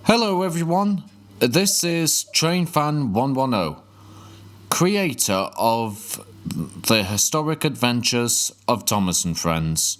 Hello everyone, this is Trainfan110, creator of the historic adventures of Thomas and Friends.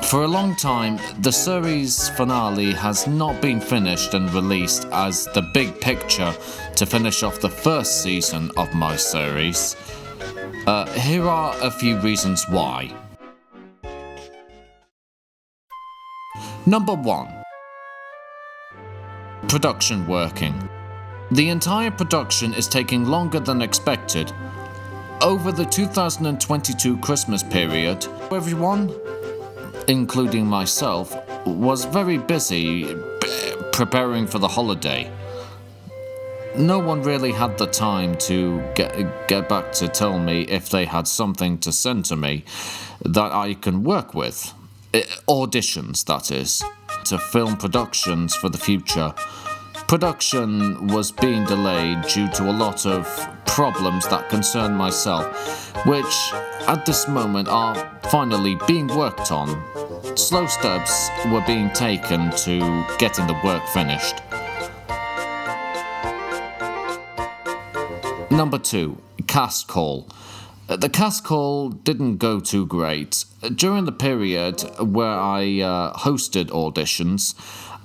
For a long time, the series finale has not been finished and released as the big picture to finish off the first season of my series. Here are a few reasons why. Number 1. Production working. The entire production is taking longer than expected. Over the 2022 Christmas period, everyone, including myself, was very busy preparing for the holiday. No one really had the time to get back to tell me if they had something to send to me that I can work with. Auditions, that is, to film productions for the future. Production was being delayed due to a lot of problems that concern myself, which at this moment are finally being worked on. Slow steps were being taken to getting the work finished. Number 2, cast call. The cast call didn't go too great. During the period where I hosted auditions,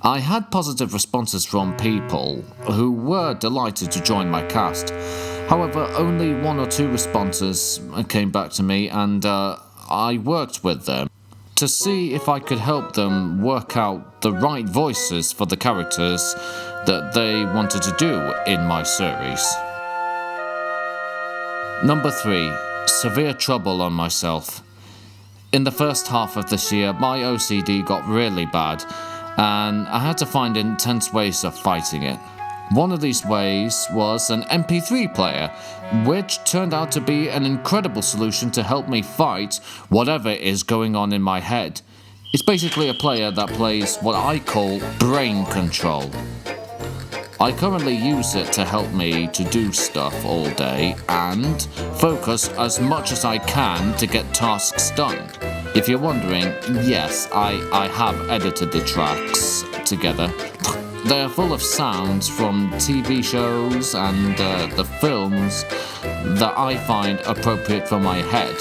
I had positive responses from people who were delighted to join my cast. However, only 1 or 2 responses came back to me, and I worked with them to see if I could help them work out the right voices for the characters that they wanted to do in my series. Number 3. Severe trouble on myself. In the first half of this year, my OCD got really bad, and I had to find intense ways of fighting it. One of these ways was an MP3 player, which turned out to be an incredible solution to help me fight whatever is going on in my head. It's basically a player that plays what I call brain control. I currently use it to help me to do stuff all day and focus as much as I can to get tasks done. If you're wondering, yes, I have edited the tracks together. They're full of sounds from TV shows and the films that I find appropriate for my head.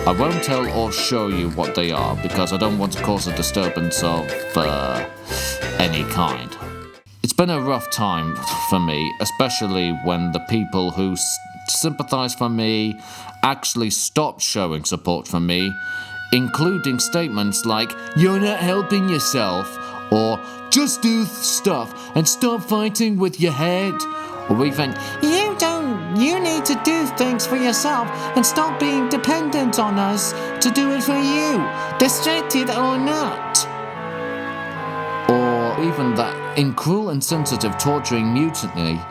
I won't tell or show you what they are because I don't want to cause a disturbance of any kind. It's been a rough time for me, especially when the people who sympathize for me actually stopped showing support for me, including statements like, "You're not helping yourself," or "Just do stuff and stop fighting with your head," or even, "You need to do things for yourself and stop being dependent on us to do it for you, distracted or not." Or even that in cruel, insensitive, torturing mutiny,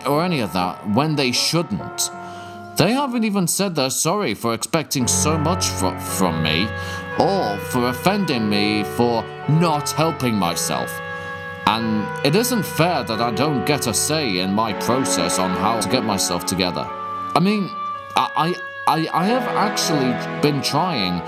or any of that, when they shouldn't. They haven't even said they're sorry for expecting so much from me, or for offending me for not helping myself. And it isn't fair that I don't get a say in my process on how to get myself together. I mean, I have actually been trying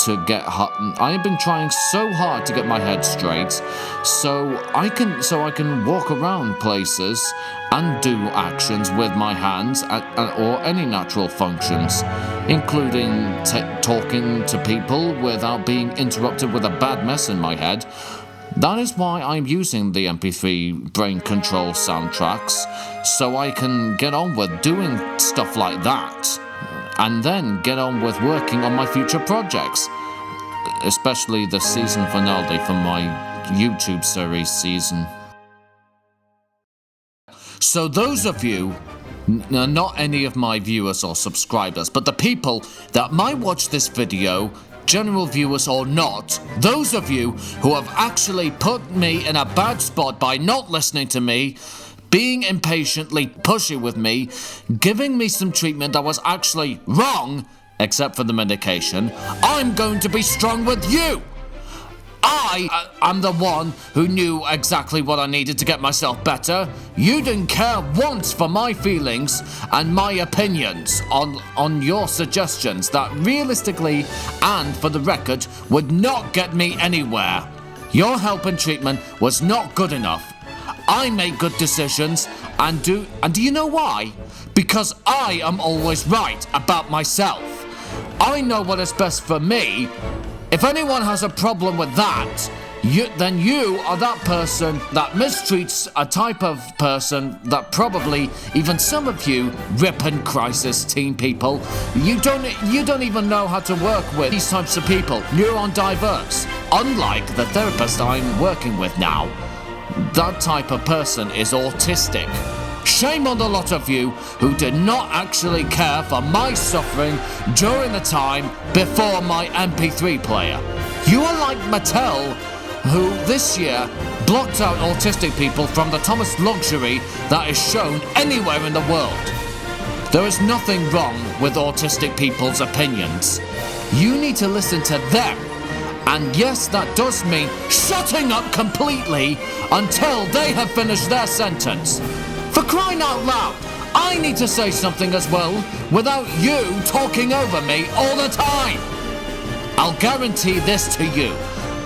I have been trying so hard to get my head straight, so I can walk around places and do actions with my hands or any natural functions, including talking to people without being interrupted with a bad mess in my head. That is why I'm using the MP3 brain control soundtracks, so I can get on with doing stuff like that, and then get on with working on my future projects, especially the season finale for my YouTube series season. So those of you, not any of my viewers or subscribers, but the people that might watch this video, general viewers or not, those of you who have actually put me in a bad spot by not listening to me, being impatiently pushy with me, giving me some treatment that was actually wrong, except for the medication, I'm going to be strong with you. I I'm the one who knew exactly what I needed to get myself better. You didn't care once for my feelings and my opinions on your suggestions that realistically and for the record would not get me anywhere. Your help and treatment was not good enough. I make good decisions and do you know why? Because I am always right about myself. I know what is best for me. If anyone has a problem with that, then you are that person that mistreats a type of person that probably even some of you rip and crisis teen people, you don't even know how to work with these types of people, neurodiverse. Unlike the therapist I'm working with now, that type of person is autistic. Shame on the lot of you who did not actually care for my suffering during the time before my MP3 player. You are like Mattel, who this year blocked out autistic people from the Thomas luxury that is shown anywhere in the world. There is nothing wrong with autistic people's opinions. You need to listen to them. And yes, that does mean shutting up completely until they have finished their sentence. For crying out loud, I need to say something as well without you talking over me all the time. I'll guarantee this to you.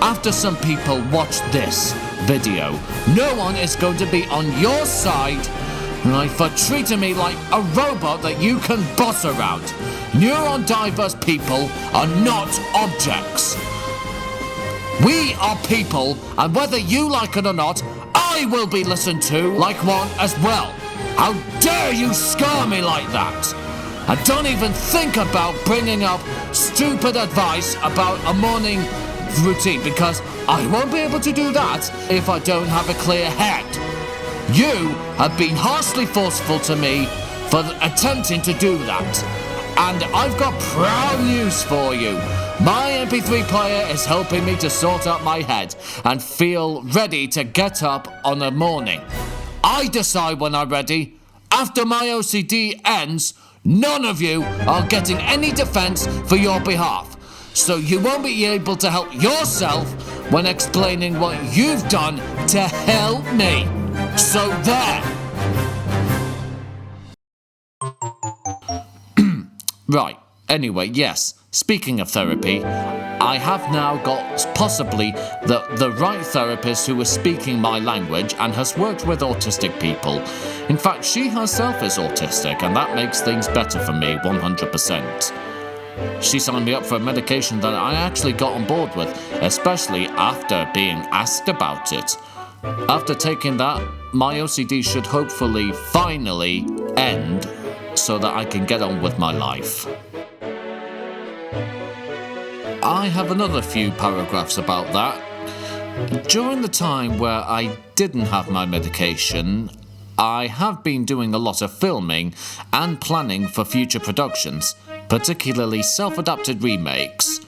After some people watch this video, no one is going to be on your side, right, for treating me like a robot that you can boss around. Neurodiverse people are not objects. We are people, and whether you like it or not, I will be listened to like one as well. How dare you scar me like that? And don't even think about bringing up stupid advice about a morning routine, because I won't be able to do that if I don't have a clear head. You have been harshly forceful to me for attempting to do that. And I've got proud news for you. My MP3 player is helping me to sort out my head and feel ready to get up on a morning. I decide when I'm ready. After my OCD ends, none of you are getting any defense for your behalf. So you won't be able to help yourself when explaining what you've done to help me. So there. Right. Anyway, yes, speaking of therapy, I have now got possibly the right therapist who is speaking my language and has worked with autistic people. In fact, she herself is autistic, and that makes things better for me 100%. She signed me up for a medication that I actually got on board with, especially after being asked about it. After taking that, my OCD should hopefully finally end so that I can get on with my life. I have another few paragraphs about that. During the time where I didn't have my medication, I have been doing a lot of filming and planning for future productions, particularly self-adapted remakes.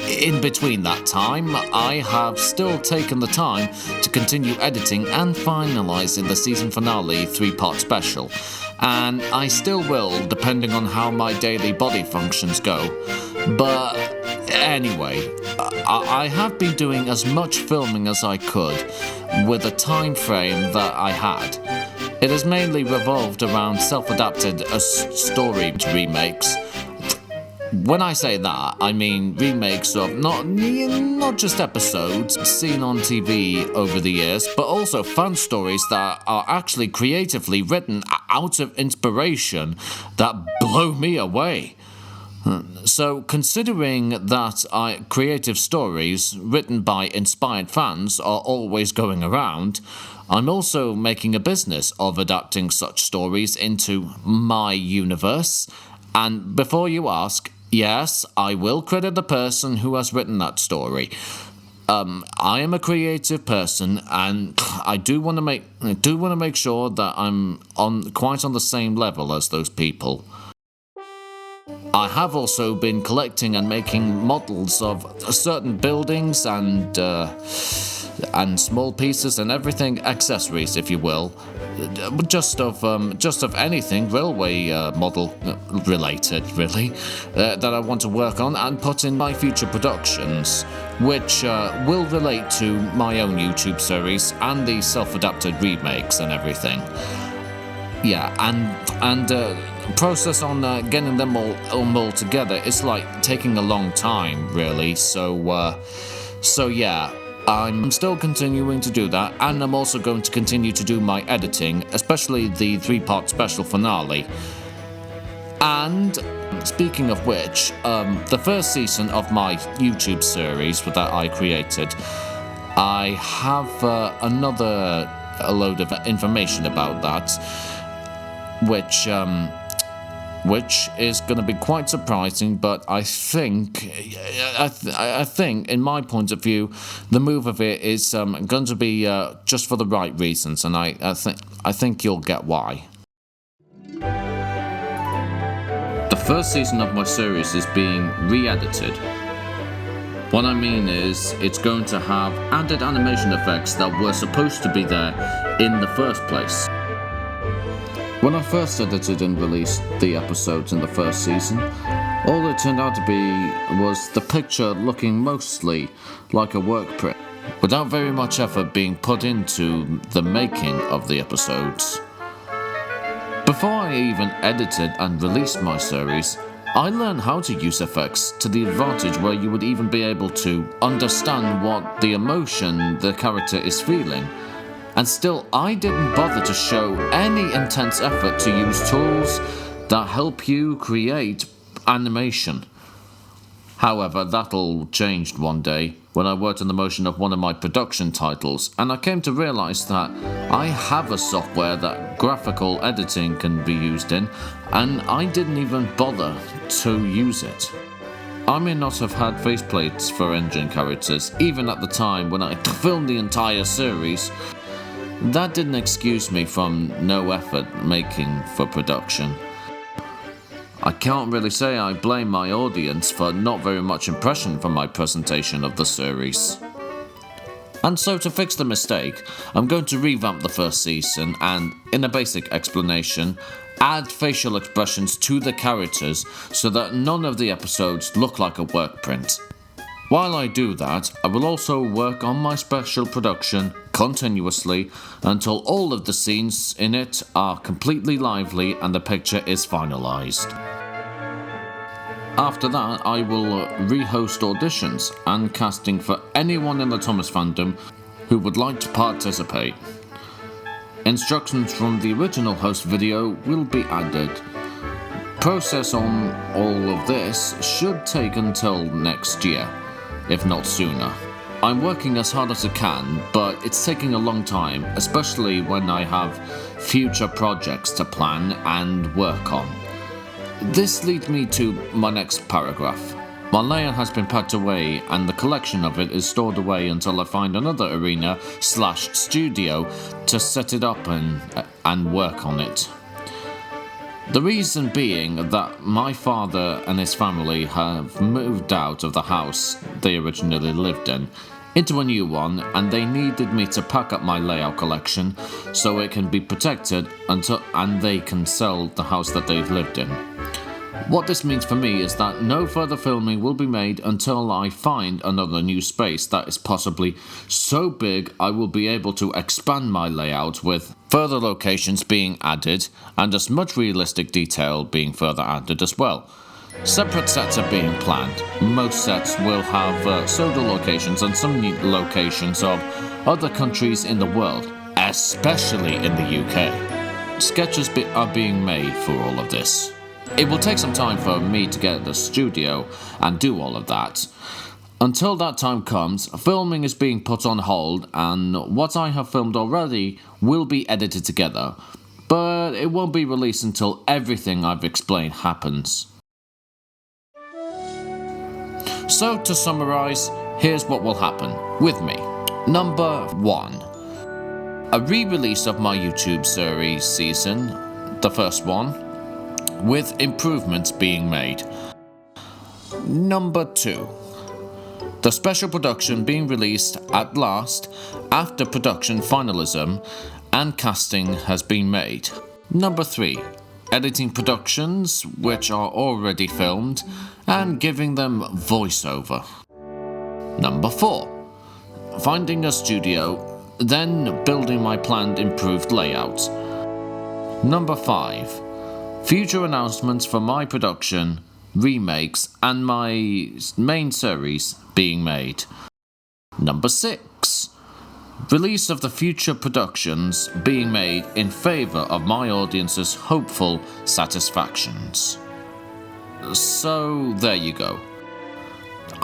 In between that time, I have still taken the time to continue editing and finalising the season finale 3-part special, and I still will, depending on how my daily body functions go. But anyway, I have been doing as much filming as I could with the time frame that I had. It has mainly revolved around self-adapted story remakes. When I say that, I mean remakes of not just episodes seen on TV over the years, but also fan stories that are actually creatively written out of inspiration that blow me away. So, considering that creative stories written by inspired fans are always going around, I'm also making a business of adapting such stories into my universe. And before you ask, yes, I will credit the person who has written that story. I am a creative person, and I do want to make sure that I'm quite on the same level as those people. I have also been collecting and making models of certain buildings and small pieces and everything, accessories, if you will, just of anything railway model related, really, that I want to work on and put in my future productions, which will relate to my own YouTube series and the self-adapted remakes and everything. Yeah, and process on getting them all together is like taking a long time, really. So yeah, I'm still continuing to do that, and I'm also going to continue to do my editing, especially the 3-part special finale. And speaking of which, the first season of my YouTube series that I created, I have a load of information about that, which is going to be quite surprising, but I think, in my point of view, the move of it is going to be just for the right reasons, and I think you'll get why. The first season of my series is being re-edited. What I mean is, it's going to have added animation effects that were supposed to be there in the first place. When I first edited and released the episodes in the first season, all it turned out to be was the picture looking mostly like a work print, without very much effort being put into the making of the episodes. Before I even edited and released my series, I learned how to use effects to the advantage where you would even be able to understand what the emotion the character is feeling. And still, I didn't bother to show any intense effort to use tools that help you create animation. However, that all changed one day when I worked on the motion of one of my production titles, and I came to realize that I have a software that graphical editing can be used in, and I didn't even bother to use it. I may not have had faceplates for engine characters, even at the time when I filmed the entire series. That didn't excuse me from no effort making for production. I can't really say I blame my audience for not very much impression from my presentation of the series. And so to fix the mistake, I'm going to revamp the first season and, in a basic explanation, add facial expressions to the characters so that none of the episodes look like a work print. While I do that, I will also work on my special production continuously until all of the scenes in it are completely lively and the picture is finalized. After that, I will rehost auditions and casting for anyone in the Thomas fandom who would like to participate. Instructions from the original host video will be added. Process on all of this should take until next year, if not sooner. I'm working as hard as I can, but it's taking a long time, especially when I have future projects to plan and work on. This leads me to my next paragraph. My layout has been packed away and the collection of it is stored away until I find another arena/studio to set it up and work on it. The reason being that my father and his family have moved out of the house they originally lived in into a new one, and they needed me to pack up my layout collection so it can be protected and they can sell the house that they've lived in. What this means for me is that no further filming will be made until I find another new space that is possibly so big I will be able to expand my layout with further locations being added and as much realistic detail being further added as well. Separate sets are being planned. Most sets will have pseudo locations and some neat locations of other countries in the world, especially in the UK. Sketches are being made for all of this. It will take some time for me to get the studio and do all of that. Until that time comes, filming is being put on hold and what I have filmed already will be edited together, but it won't be released until everything I've explained happens. So to summarise, here's what will happen with me. Number 1. A re-release of my YouTube series season, the first one, with improvements being made. Number 2. The special production being released at last after production finalism and casting has been made. Number 3. Editing productions which are already filmed and giving them voiceover. Number 4. Finding a studio, then building my planned improved layout. Number 5. Future announcements for my production, remakes, and my main series being made. Number 6. Release of the future productions being made in favour of my audience's hopeful satisfactions. So there you go.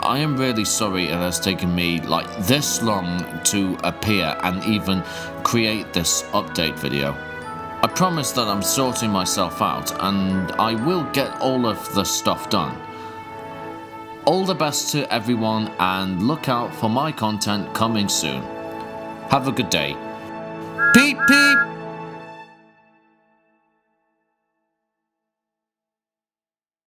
I am really sorry it has taken me like this long to appear and even create this update video. I promise that I'm sorting myself out and I will get all of the stuff done. All the best to everyone and look out for my content coming soon. Have a good day. Peep peep!